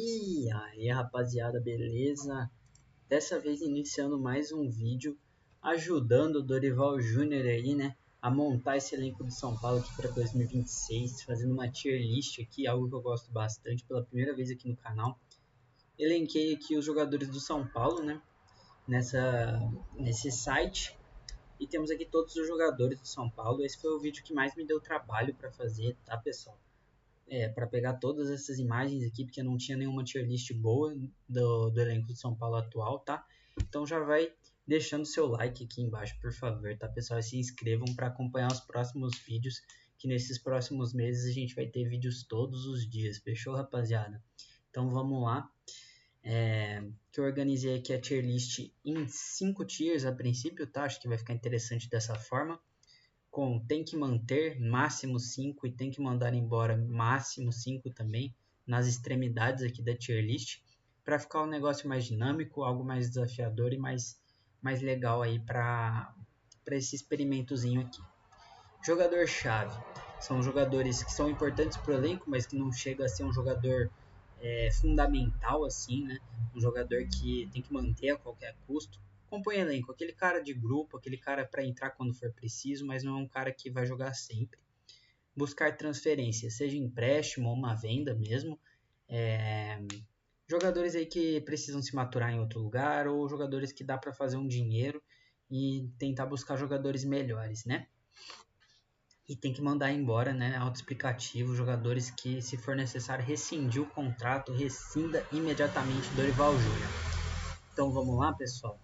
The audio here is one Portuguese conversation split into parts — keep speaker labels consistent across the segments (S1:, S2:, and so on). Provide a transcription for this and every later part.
S1: E aí, rapaziada, beleza? Dessa vez iniciando mais um vídeo ajudando o Dorival Júnior aí, né, a montar esse elenco do São Paulo aqui para 2026, fazendo uma tier list aqui, algo que eu gosto bastante pela primeira vez aqui no canal. Elenquei aqui os jogadores do São Paulo, né, nesse site. E temos aqui todos os jogadores do São Paulo. Esse foi o vídeo que mais me deu trabalho para fazer, tá, pessoal? Para pegar todas essas imagens aqui, porque eu não tinha nenhuma tier list boa do elenco do São Paulo atual, tá? Então já vai deixando seu like aqui embaixo, por favor, tá, pessoal? E se inscrevam para acompanhar os próximos vídeos, que nesses próximos meses a gente vai ter vídeos todos os dias, fechou, rapaziada? Então vamos lá. Que eu organizei aqui a tier list em 5 tiers a princípio, tá? Acho que vai ficar interessante dessa forma. Tem que manter máximo 5 e tem que mandar embora máximo 5 também, nas extremidades aqui da tier list, para ficar um negócio mais dinâmico, algo mais desafiador e mais legal aí para esse experimentozinho aqui. Jogador-chave. São jogadores que são importantes para o elenco, mas que não chega a ser um jogador fundamental assim, né? Um jogador que tem que manter a qualquer custo. Compõe elenco, aquele cara de grupo, aquele cara para entrar quando for preciso, mas não é um cara que vai jogar sempre. Buscar transferência, seja empréstimo ou uma venda mesmo. Jogadores aí que precisam se maturar em outro lugar, ou jogadores que dá para fazer um dinheiro e tentar buscar jogadores melhores, né? E tem que mandar embora, né, autoexplicativo, jogadores que, se for necessário, rescindir o contrato, rescinda imediatamente Dorival Júnior. Então vamos lá, pessoal.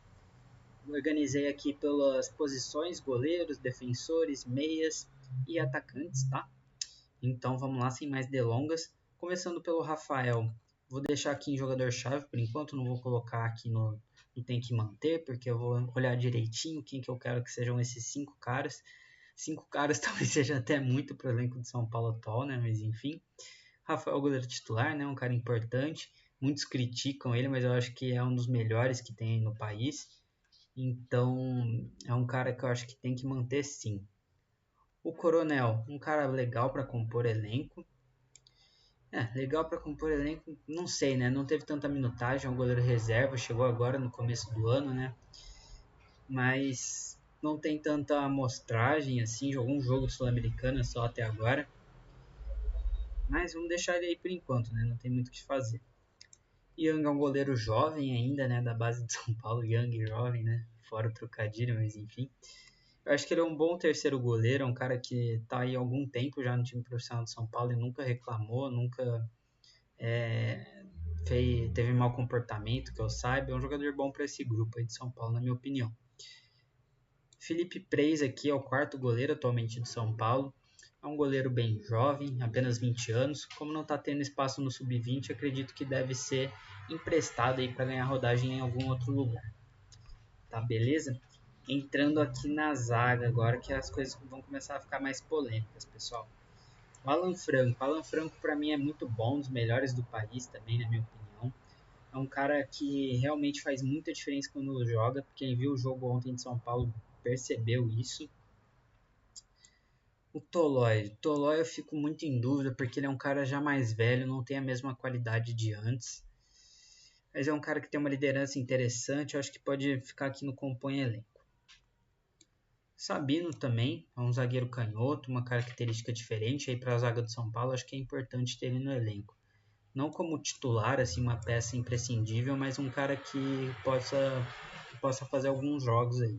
S1: Organizei aqui pelas posições, goleiros, defensores, meias e atacantes, tá? Então vamos lá, sem mais delongas. Começando pelo Rafael, vou deixar aqui em jogador-chave, por enquanto não vou colocar aqui no tem que manter, porque eu vou olhar direitinho quem que eu quero que sejam esses 5 caras. 5 caras talvez seja até muito para o elenco de São Paulo atual, né? Mas enfim. Rafael, goleiro titular, né? Um cara importante. Muitos criticam ele, mas eu acho que é um dos melhores que tem no país. Então, é um cara que eu acho que tem que manter sim. O Coronel, um cara legal para compor elenco. Legal para compor elenco, não sei, né? Não teve tanta minutagem, é um goleiro reserva, chegou agora no começo do ano, né? Mas não tem tanta amostragem assim, jogou um jogo sul-americana só até agora. Mas vamos deixar ele aí por enquanto, né? Não tem muito o que fazer. Young é um goleiro jovem ainda, né? Da base de São Paulo, Young jovem, né? Fora o trocadilho, mas enfim. Eu acho que ele é um bom terceiro goleiro, é um cara que tá aí há algum tempo já no time profissional de São Paulo e nunca reclamou, nunca teve mau comportamento, que eu saiba. É um jogador bom para esse grupo aí de São Paulo, na minha opinião. Felipe Preis aqui é o quarto goleiro atualmente de São Paulo. É um goleiro bem jovem, apenas 20 anos. Como não está tendo espaço no sub-20, acredito que deve ser emprestado aí para ganhar rodagem em algum outro lugar. Tá, beleza? Entrando aqui na zaga agora, que as coisas vão começar a ficar mais polêmicas, pessoal. O Alan Franco para mim é muito bom, um dos melhores do país também, na minha opinião. É um cara que realmente faz muita diferença quando joga. Quem viu o jogo ontem de São Paulo percebeu isso. O Tolói eu fico muito em dúvida porque ele é um cara já mais velho, não tem a mesma qualidade de antes. Mas é um cara que tem uma liderança interessante, eu acho que pode ficar aqui no compõe elenco. Sabino também, é um zagueiro canhoto, uma característica diferente aí para a zaga do São Paulo, acho que é importante ter ele no elenco. Não como titular, assim, uma peça imprescindível, mas um cara que possa fazer alguns jogos aí.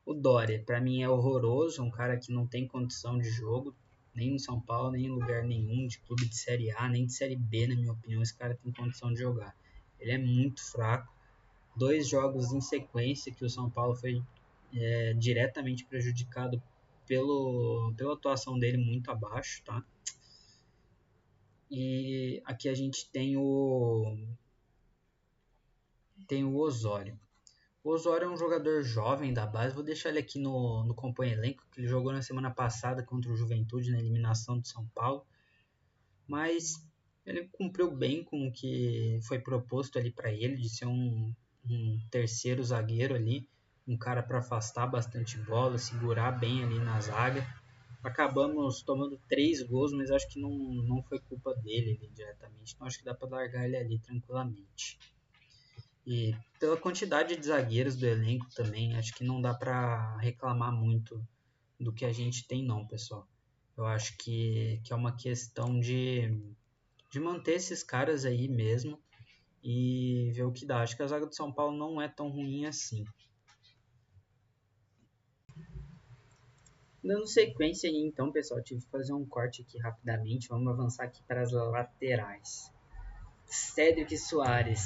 S1: O Doria, para mim, é horroroso, um cara que não tem condição de jogo, nem no São Paulo, nem em lugar nenhum de clube de Série A, nem de Série B, na minha opinião, esse cara tem condição de jogar. Ele é muito fraco. 2 jogos em sequência que o São Paulo foi diretamente prejudicado pela atuação dele muito abaixo, tá? E aqui a gente tem o Osório. O Osório é um jogador jovem da base, vou deixar ele aqui no compõe elenco, que ele jogou na semana passada contra o Juventude na eliminação de São Paulo, mas ele cumpriu bem com o que foi proposto ali para ele, de ser um terceiro zagueiro ali, um cara para afastar bastante bola, segurar bem ali na zaga. Acabamos tomando 3 gols, mas acho que não foi culpa dele diretamente. Então acho que dá para largar ele ali tranquilamente. E pela quantidade de zagueiros do elenco também, acho que não dá para reclamar muito do que a gente tem não, pessoal. Eu acho que é uma questão de manter esses caras aí mesmo e ver o que dá. Acho que a zaga do São Paulo não é tão ruim assim. Dando sequência aí, então, pessoal, tive que fazer um corte aqui rapidamente. Vamos avançar aqui para as laterais. Cédric Soares.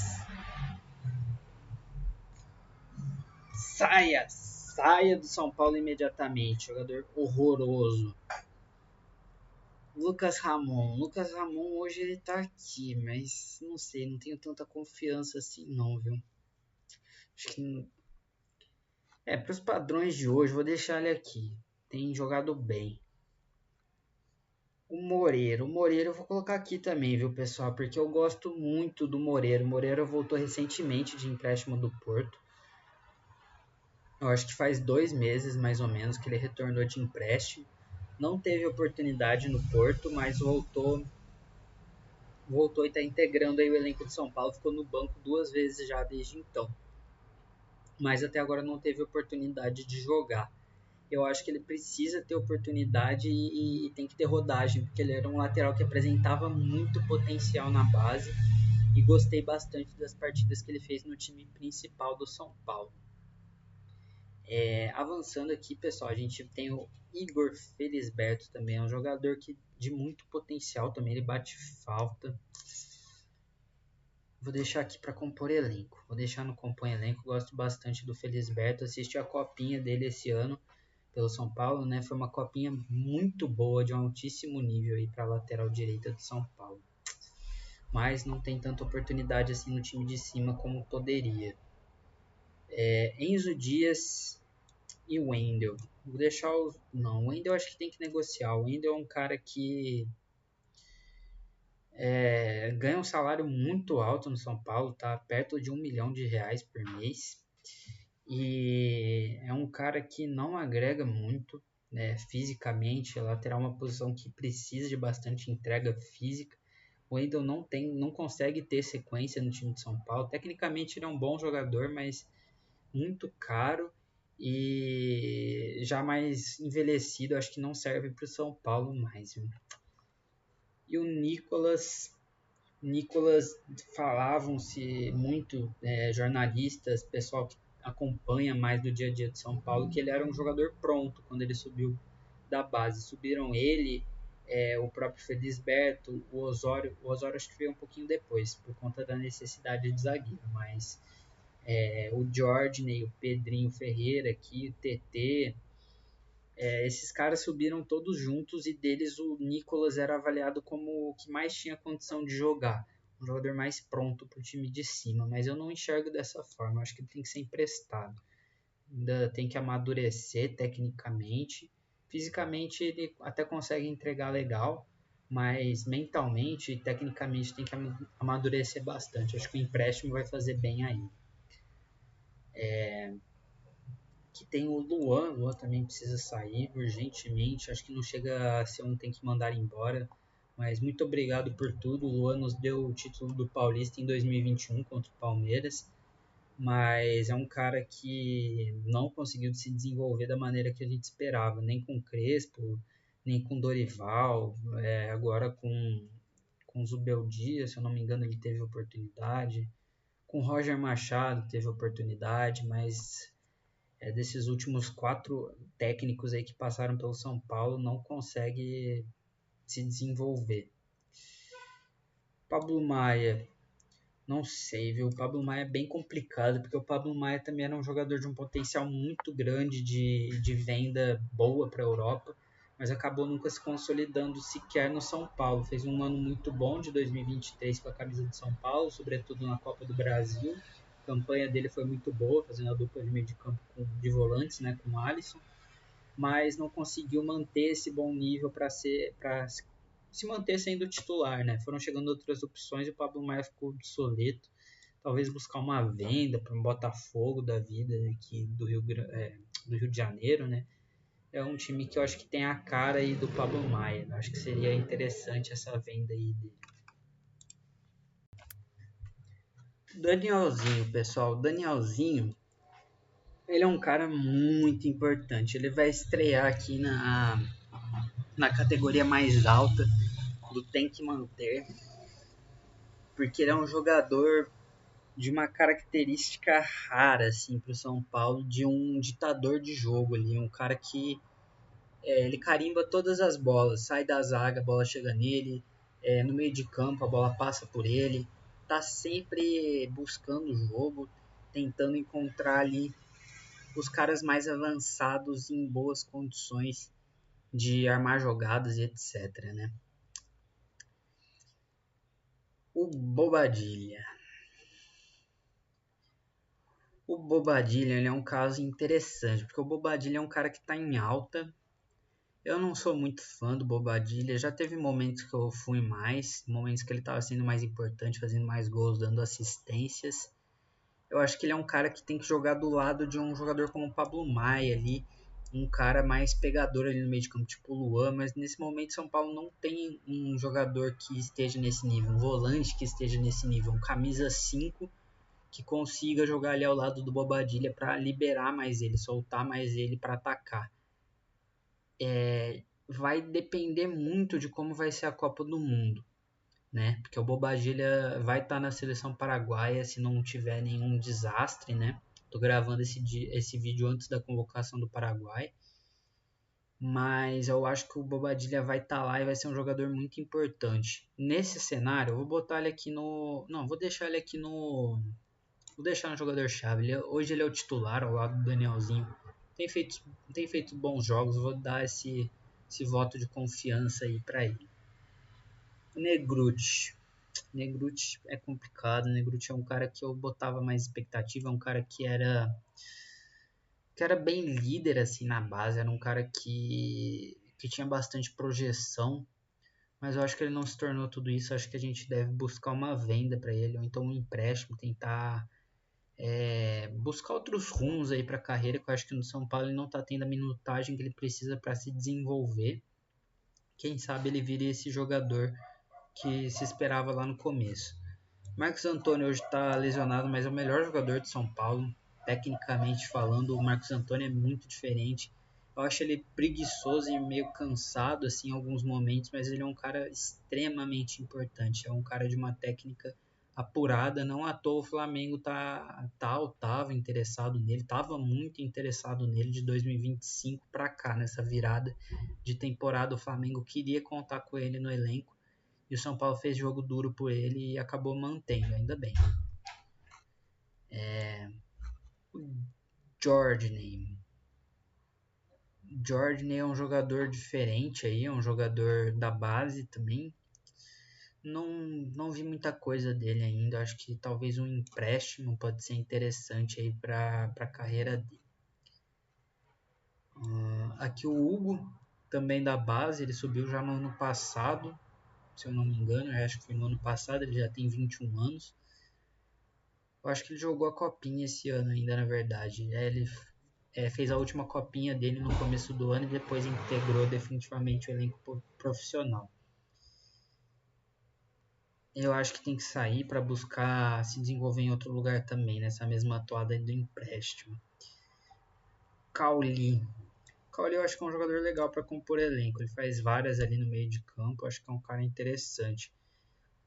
S1: Saia do São Paulo imediatamente. Jogador horroroso. Lucas Ramon hoje ele tá aqui, mas não sei, não tenho tanta confiança assim não, viu? Acho que para os padrões de hoje, vou deixar ele aqui. Tem jogado bem. O Moreira eu vou colocar aqui também, viu, pessoal? Porque eu gosto muito do Moreira. O Moreira voltou recentemente de empréstimo do Porto. Eu acho que faz 2 meses, mais ou menos, que ele retornou de empréstimo. Não teve oportunidade no Porto, mas voltou e está integrando aí o elenco de São Paulo. Ficou no banco 2 vezes já desde então. Mas até agora não teve oportunidade de jogar. Eu acho que ele precisa ter oportunidade e tem que ter rodagem, porque ele era um lateral que apresentava muito potencial na base e gostei bastante das partidas que ele fez no time principal do São Paulo. Avançando aqui, pessoal, a gente tem o Igor Felisberto também, é um jogador de muito potencial também, ele bate falta. Vou deixar aqui para compor elenco. Vou deixar no compor elenco, gosto bastante do Felisberto, assisti a copinha dele esse ano pelo São Paulo, né? Foi uma copinha muito boa, de um altíssimo nível aí para a lateral direita do São Paulo. Mas não tem tanta oportunidade assim no time de cima como poderia. Enzo Dias e o Wendel. Vou deixar os... Não, o Wendel acho que tem que negociar. O Wendel é um cara que ganha um salário muito alto no São Paulo, tá perto de R$ 1 milhão por mês. E é um cara que não agrega muito, né, fisicamente. A lateral é uma posição que precisa de bastante entrega física. O Wendel não consegue ter sequência no time de São Paulo. Tecnicamente ele é um bom jogador, mas muito caro e já mais envelhecido, acho que não serve para o São Paulo mais. Viu? E o Nicolas falavam-se muito, jornalistas, pessoal que acompanha mais do dia a dia de São Paulo, que ele era um jogador pronto quando ele subiu da base. Subiram ele, o próprio Felisberto, o Osório acho que veio um pouquinho depois, por conta da necessidade de zagueiro, mas o Jorginho, o Pedrinho Ferreira aqui, o TT, esses caras subiram todos juntos e deles o Nicolas era avaliado como o que mais tinha condição de jogar, um jogador mais pronto para o time de cima, mas eu não enxergo dessa forma, eu acho que ele tem que ser emprestado, ainda tem que amadurecer tecnicamente, fisicamente ele até consegue entregar legal, mas mentalmente e tecnicamente tem que amadurecer bastante, acho que o empréstimo vai fazer bem aí. Que tem o Luan também precisa sair urgentemente, acho que não chega a ser um tem que mandar embora, mas muito obrigado por tudo, o Luan nos deu o título do Paulista em 2021 contra o Palmeiras, mas é um cara que não conseguiu se desenvolver da maneira que a gente esperava, nem com Crespo, nem com Dorival, agora com o Zubeldia, se eu não me engano ele teve oportunidade, com Roger Machado teve oportunidade, mas desses últimos 4 técnicos aí que passaram pelo São Paulo, não consegue se desenvolver. Pablo Maia, não sei, viu? O Pablo Maia é bem complicado, porque o Pablo Maia também era um jogador de um potencial muito grande de venda boa para a Europa, mas acabou nunca se consolidando sequer no São Paulo. Fez um ano muito bom de 2023 com a camisa de São Paulo, sobretudo na Copa do Brasil. A campanha dele foi muito boa, fazendo a dupla de meio de campo de volantes, né, com o Alisson, mas não conseguiu manter esse bom nível para se manter sendo titular, né? Foram chegando outras opções e o Pablo Maia ficou obsoleto. Talvez buscar uma venda para um Botafogo da vida aqui do Rio de Janeiro, né? é um time que eu acho que tem a cara aí do Pablo Maia. Eu acho que seria interessante essa venda aí dele. Danielzinho, pessoal. Danielzinho, ele é um cara muito importante. Ele vai estrear aqui na categoria mais alta do Tem que Manter, porque ele é um jogador de uma característica rara assim para o São Paulo, de um ditador de jogo ali, um cara que ele carimba todas as bolas, sai da zaga, a bola chega nele, no meio de campo a bola passa por ele, tá sempre buscando o jogo, tentando encontrar ali os caras mais avançados em boas condições de armar jogadas e etc, né? O Bobadilha. O Bobadilha ele é um caso interessante, porque o Bobadilha é um cara que está em alta. Eu não sou muito fã do Bobadilha, já teve momentos que eu fui mais, momentos que ele estava sendo mais importante, fazendo mais gols, dando assistências. Eu acho que ele é um cara que tem que jogar do lado de um jogador como o Pablo Maia ali, um cara mais pegador ali no meio de campo, tipo o Luan, mas nesse momento São Paulo não tem um jogador que esteja nesse nível, um volante que esteja nesse nível, um camisa 5 que consiga jogar ali ao lado do Bobadilha para liberar mais ele, soltar mais ele para atacar. Vai depender muito de como vai ser a Copa do Mundo, né? Porque o Bobadilha vai estar na seleção paraguaia se não tiver nenhum desastre, né? Tô gravando esse vídeo antes da convocação do Paraguai, mas eu acho que o Bobadilha vai estar lá e vai ser um jogador muito importante. Nesse cenário, eu vou botar ele aqui no... Não, vou deixar ele aqui no... Vou deixar no jogador-chave. Hoje ele é o titular ao lado do Danielzinho. Tem feito, tem feito bons jogos. Vou dar esse voto de confiança aí para ele. Negruti. Negruti é complicado. Negruti é um cara que eu botava mais expectativa. É um cara que era bem líder assim na base. Era um cara que tinha bastante projeção. Mas eu acho que ele não se tornou tudo isso. Eu acho que a gente deve buscar uma venda para ele. Ou então um empréstimo. Tentar buscar outros rumos aí para a carreira, que eu acho que no São Paulo ele não está tendo a minutagem que ele precisa para se desenvolver. Quem sabe ele vire esse jogador que se esperava lá no começo. Marcos Antônio hoje está lesionado, mas é o melhor jogador de São Paulo. Tecnicamente falando, o Marcos Antônio é muito diferente. Eu acho ele preguiçoso e meio cansado assim, em alguns momentos, mas ele é um cara extremamente importante. É um cara de uma técnica apurada. Não à toa o Flamengo tava interessado nele, estava muito interessado nele de 2025 para cá, nessa virada de temporada. O Flamengo queria contar com ele no elenco. E o São Paulo fez jogo duro por ele e acabou mantendo, ainda bem. O Jordan. Jordan é um jogador diferente aí, é um jogador da base também. Não vi muita coisa dele ainda. Acho que talvez um empréstimo pode ser interessante aí para a carreira dele. Aqui o Hugo, também da base, ele subiu já no ano passado, se eu não me engano. Eu acho que foi no ano passado, ele já tem 21 anos. Eu acho que ele jogou a copinha esse ano ainda, na verdade. Ele fez a última copinha dele no começo do ano e depois integrou definitivamente o elenco profissional. Eu acho que tem que sair para buscar se desenvolver em outro lugar também, nessa mesma toada do empréstimo. Cauli. Cauli eu acho que é um jogador legal para compor elenco. Ele faz várias ali no meio de campo. Eu acho que é um cara interessante.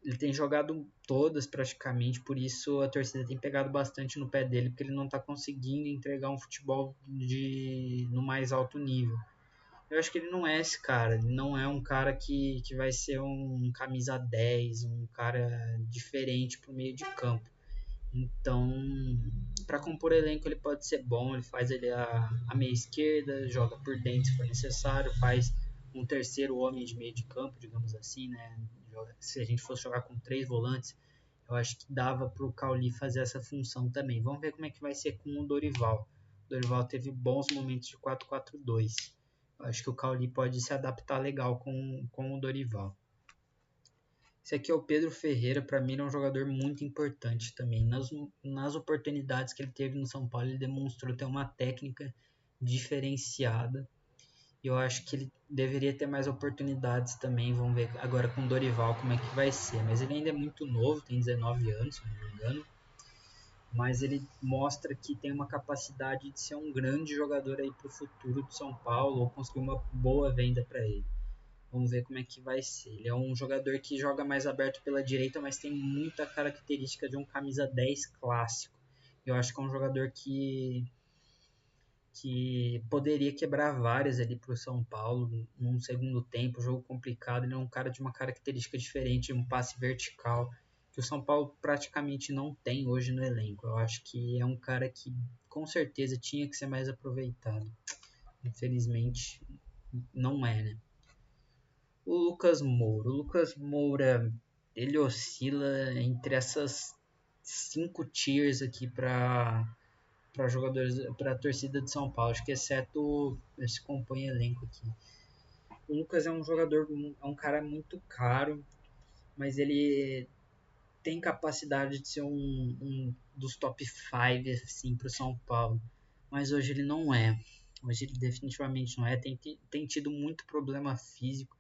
S1: Ele tem jogado todas praticamente, por isso a torcida tem pegado bastante no pé dele, porque ele não está conseguindo entregar um futebol no mais alto nível. Eu acho que ele não é esse cara, ele não é um cara que vai ser um camisa 10, um cara diferente para o meio de campo. Então, para compor elenco ele pode ser bom, ele faz ali a meia esquerda, joga por dentro se for necessário, faz um terceiro homem de meio de campo, digamos assim, né? Se a gente fosse jogar com 3 volantes, eu acho que dava para o Cauli fazer essa função também. Vamos ver como é que vai ser com o Dorival. O Dorival teve bons momentos de 4-4-2. Eu acho que o Cauli pode se adaptar legal com o Dorival. Esse aqui é o Pedro Ferreira, para mim ele é um jogador muito importante também. Nas oportunidades que ele teve no São Paulo, ele demonstrou ter uma técnica diferenciada. E eu acho que ele deveria ter mais oportunidades também. Vamos ver agora com o Dorival como é que vai ser. Mas ele ainda é muito novo, tem 19 anos, se não me engano. Mas ele mostra que tem uma capacidade de ser um grande jogador aí para o futuro do São Paulo ou conseguir uma boa venda para ele. Vamos ver como é que vai ser. Ele é um jogador que joga mais aberto pela direita, mas tem muita característica de um camisa 10 clássico. Eu acho que é um jogador que poderia quebrar várias ali para o São Paulo num segundo tempo, jogo complicado. Ele é um cara de uma característica diferente, um passe vertical, que o São Paulo praticamente não tem hoje no elenco. Eu acho que é um cara que com certeza tinha que ser mais aproveitado. Infelizmente, não é, né? O Lucas Moura. O Lucas Moura, ele oscila entre essas 5 tiers aqui para jogadores, para a torcida de São Paulo, acho que exceto esse compõe elenco aqui. O Lucas é um jogador, é um cara muito caro, mas ele tem capacidade de ser um dos top 5 assim, para o São Paulo. Mas hoje ele não é. Hoje ele definitivamente não é. Tem tido muito problema físico.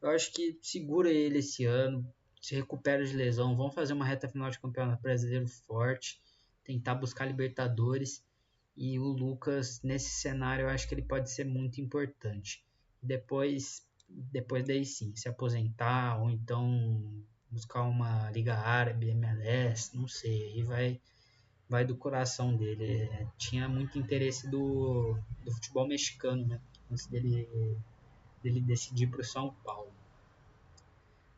S1: Eu acho que segura ele esse ano, se recupera de lesão. Vamos fazer uma reta final de campeonato brasileiro forte, tentar buscar Libertadores. E o Lucas, nesse cenário, eu acho que ele pode ser muito importante. Depois daí sim, se aposentar ou então buscar uma Liga Árabe, MLS, não sei. Aí vai do coração dele. Tinha muito interesse do futebol mexicano, né? Antes dele decidir para o São Paulo.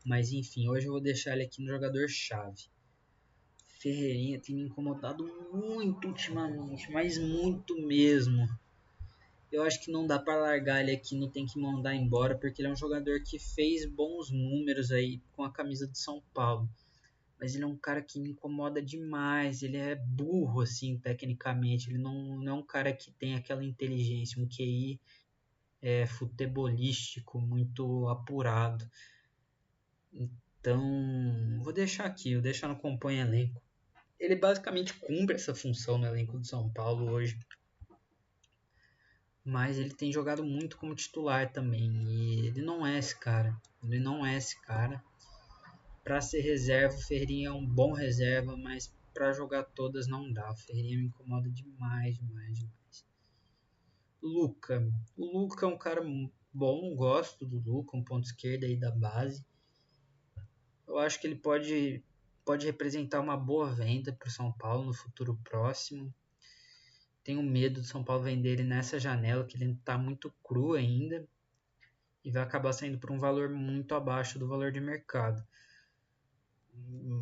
S1: Mas enfim, hoje eu vou deixar ele aqui no jogador-chave. Ferreirinha tem me incomodado muito ultimamente, mas muito mesmo. Eu acho que não dá para largar ele aqui, não tem que mandar embora, porque ele é um jogador que fez bons números aí com a camisa do São Paulo. Mas ele é um cara que me incomoda demais, ele é burro assim, tecnicamente, ele não é um cara que tem aquela inteligência, um QI futebolístico muito apurado. Então, vou deixar aqui, vou deixar no compõe elenco. Ele basicamente cumpre essa função no elenco do São Paulo hoje, mas ele tem jogado muito como titular também, e ele não é esse cara. Ele não é esse cara. Para ser reserva, o Ferreirinha é um bom reserva, mas para jogar todas não dá. O Ferreirinha me incomoda demais, demais, demais. Luca. O Luca é um cara bom, gosto do Luca, um ponto esquerdo aí da base. Eu acho que ele pode representar uma boa venda para o São Paulo no futuro próximo. Tenho medo do São Paulo vender ele nessa janela, que ele está muito cru ainda e vai acabar saindo por um valor muito abaixo do valor de mercado.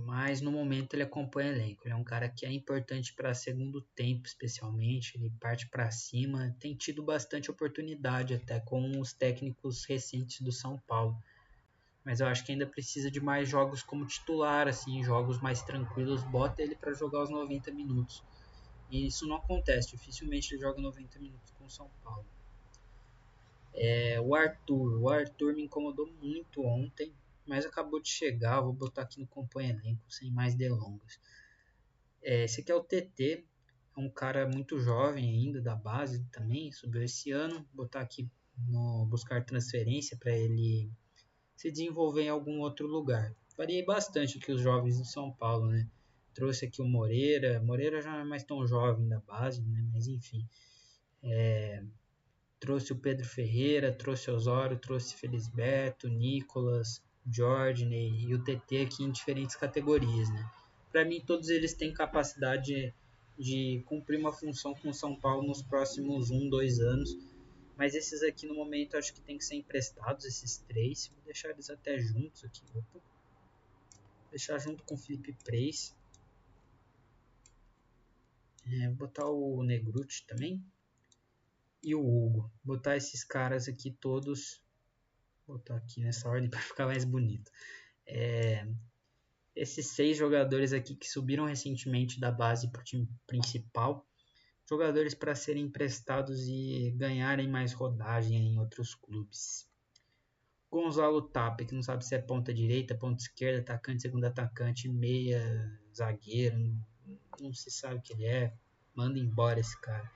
S1: Mas no momento ele acompanha o elenco. Ele é um cara que é importante para segundo tempo, especialmente. Ele parte para cima, tem tido bastante oportunidade até com os técnicos recentes do São Paulo. Mas eu acho que ainda precisa de mais jogos como titular, assim, jogos mais tranquilos. Bota ele para jogar os 90 minutos. E isso não acontece, dificilmente ele joga 90 minutos com o São Paulo. O Arthur me incomodou muito ontem, mas acabou de chegar. Vou botar aqui no compõe elenco, sem mais delongas. Esse aqui é o TT, é um cara muito jovem ainda, da base também, subiu esse ano. Vou botar aqui no buscar transferência para ele se desenvolver em algum outro lugar. Variei bastante aqui os jovens do São Paulo, né? Trouxe aqui o Moreira já não é mais tão jovem da base, né? Mas enfim. Trouxe o Pedro Ferreira, trouxe o Osório, trouxe Felisberto, Nicolas, Jordaney e o TT aqui em diferentes categorias, né? Para mim, todos eles têm capacidade de cumprir uma função com o São Paulo nos próximos 2 anos, mas esses aqui no momento acho que tem que ser emprestados, esses 3. Vou deixar eles até juntos aqui. Vou deixar junto com o Felipe Preis. Vou botar o Negruti também. E o Hugo. Vou botar esses caras aqui todos. Vou botar aqui nessa ordem para ficar mais bonito. Esses 6 jogadores aqui que subiram recentemente da base para o time principal. Jogadores para serem emprestados e ganharem mais rodagem em outros clubes. Gonzalo Tapia, que não sabe se é ponta direita, ponta esquerda, atacante, segundo atacante, meia, zagueiro, não se sabe o que ele é. Manda embora esse cara.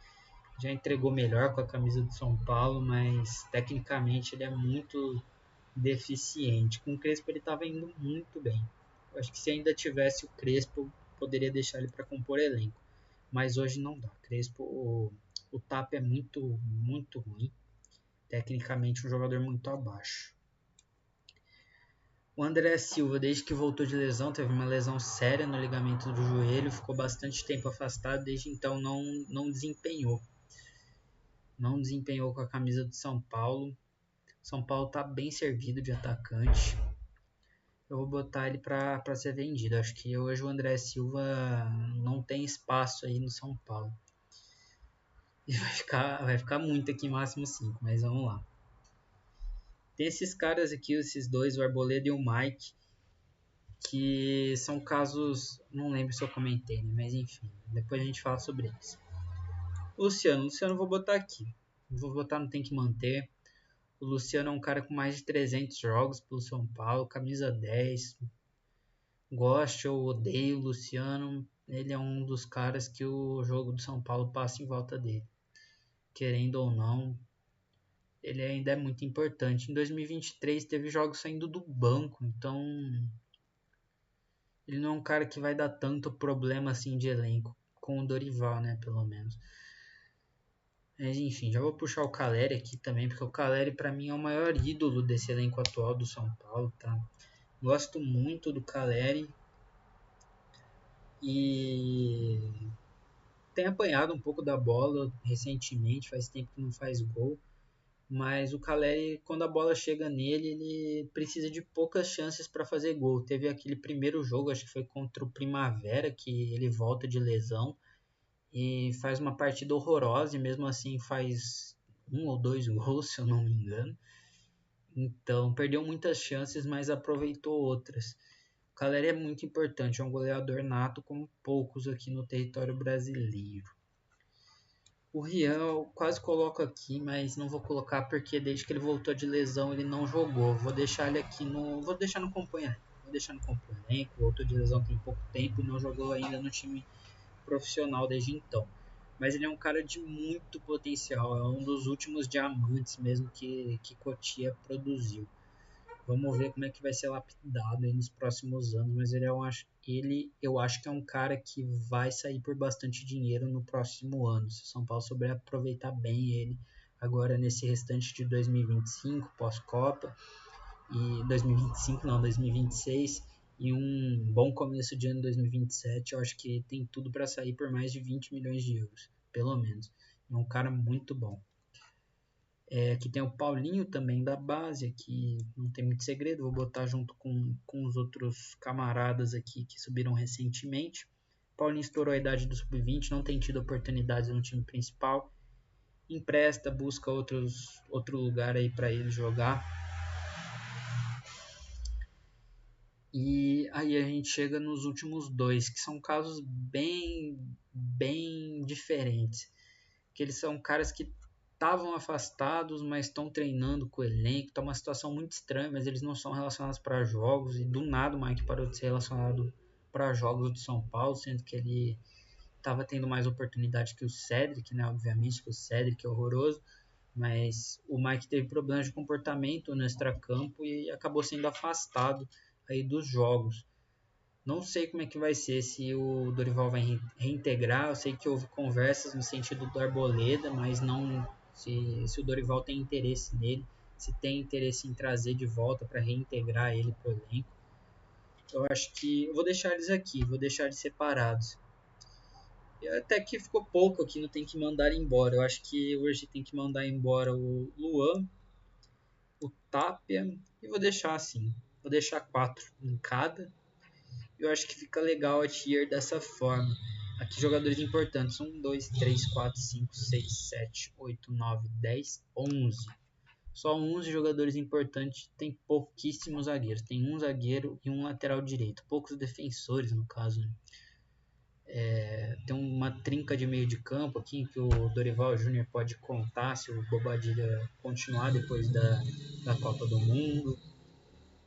S1: já entregou melhor com a camisa do São Paulo, mas tecnicamente ele é muito deficiente. Com o Crespo ele estava indo muito bem. Eu acho que se ainda tivesse o Crespo, poderia deixar ele para compor elenco. Mas hoje não dá. Crespo, o TAP é muito ruim. Tecnicamente um jogador muito abaixo. O André Silva, desde que voltou de lesão, teve uma lesão séria no ligamento do joelho, ficou bastante tempo afastado, desde então não desempenhou. Não desempenhou com a camisa do São Paulo. São Paulo está bem servido de atacante. Eu vou botar ele para ser vendido. Acho que hoje o André Silva não tem espaço aí no São Paulo. E vai ficar muito aqui, máximo 5, mas vamos lá. Tem esses caras aqui, esses dois, o Arboleda e o Mike, que são casos, não lembro se eu comentei, né? Mas enfim, depois a gente fala sobre eles. Luciano eu vou botar aqui. Vou botar no Tem Que Manter. O Luciano é um cara com mais de 300 jogos pelo São Paulo, camisa 10. Gosto ou odeio o Luciano, ele é um dos caras que o jogo do São Paulo passa em volta dele. Querendo ou não, ele ainda é muito importante. Em 2023 teve jogos saindo do banco, então ele não é um cara que vai dar tanto problema assim de elenco, com o Dorival, né, pelo menos. Mas enfim, já vou puxar o Caleri aqui também, porque o Caleri para mim é o maior ídolo desse elenco atual do São Paulo, tá? Gosto muito do Caleri e tem apanhado um pouco da bola recentemente, faz tempo que não faz gol, mas o Caleri, quando a bola chega nele, ele precisa de poucas chances para fazer gol. Teve aquele primeiro jogo, acho que foi contra o Primavera, que ele volta de lesão e faz uma partida horrorosa e mesmo assim faz um ou dois gols, se eu não me engano. Então, perdeu muitas chances, mas aproveitou outras. O Caleri é muito importante, é um goleador nato como poucos aqui no território brasileiro. O Rian eu quase coloco aqui, mas não vou colocar porque desde que ele voltou de lesão ele não jogou. Vou deixar ele aqui no. Vou deixar no companheiro. Vou deixar no companheiro. Voltou de lesão tem pouco tempo e não jogou ainda no time profissional desde então. Mas ele é um cara de muito potencial. É um dos últimos diamantes mesmo que Cotia produziu. Vamos ver como é que vai ser lapidado aí nos próximos anos, mas eu acho que é um cara que vai sair por bastante dinheiro no próximo ano, se o São Paulo souber aproveitar bem ele agora nesse restante de 2025, pós-Copa, e 2025 não, 2026, e um bom começo de ano 2027, eu acho que tem tudo para sair por mais de 20 milhões de euros, pelo menos. É um cara muito bom. Aqui tem o Paulinho também da base, aqui não tem muito segredo, vou botar junto com os outros camaradas aqui que subiram recentemente. Paulinho estourou a idade do sub-20, não tem tido oportunidades no time principal, empresta, busca outro lugar aí para ele jogar. E aí a gente chega nos últimos dois, que são casos bem diferentes. Que eles são caras que estavam afastados, mas estão treinando com o elenco. Tá uma situação muito estranha, mas eles não são relacionados para jogos. E do nada o Mike parou de ser relacionado para jogos do São Paulo, sendo que ele estava tendo mais oportunidade que o Cedric, né? Obviamente que o Cedric é horroroso, mas o Mike teve problemas de comportamento no extracampo e acabou sendo afastado aí dos jogos. Não sei como é que vai ser, se o Dorival vai reintegrar. Eu sei que houve conversas no sentido do Arboleda, mas não se o Dorival tem interesse nele, se tem interesse em trazer de volta para reintegrar ele para o elenco. Eu acho que eu vou deixar eles aqui, vou deixar eles separados. Até que ficou pouco aqui, não tem que mandar embora. Eu acho que hoje tem que mandar embora o Luan, o Tapia, e vou deixar assim. Vou deixar 4 em cada. Eu acho que fica legal a tier dessa forma. Aqui jogadores importantes: 1, 2, 3, 4, 5, 6, 7, 8, 9, 10, 11. Só 11 jogadores importantes, tem pouquíssimos zagueiros. Tem um zagueiro e um lateral direito. Poucos defensores, no caso. Né? Tem uma trinca de meio de campo aqui que o Dorival Júnior pode contar se o Bobadilha continuar depois da Copa do Mundo.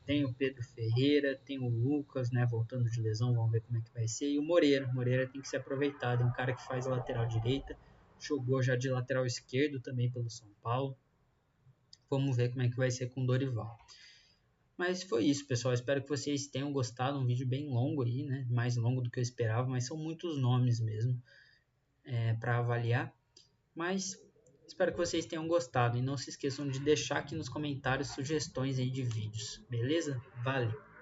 S1: Tem o Pedro Ferreira, tem o Lucas, né, voltando de lesão, vamos ver como é que vai ser. E o Moreira tem que ser aproveitado, é um cara que faz a lateral direita, jogou já de lateral esquerdo também pelo São Paulo. Vamos ver como é que vai ser com o Dorival. Mas foi isso, pessoal. Espero que vocês tenham gostado. Um vídeo bem longo aí, né? Mais longo do que eu esperava, mas são muitos nomes mesmo para avaliar. Mas espero que vocês tenham gostado. E não se esqueçam de deixar aqui nos comentários sugestões aí de vídeos. Beleza? Valeu!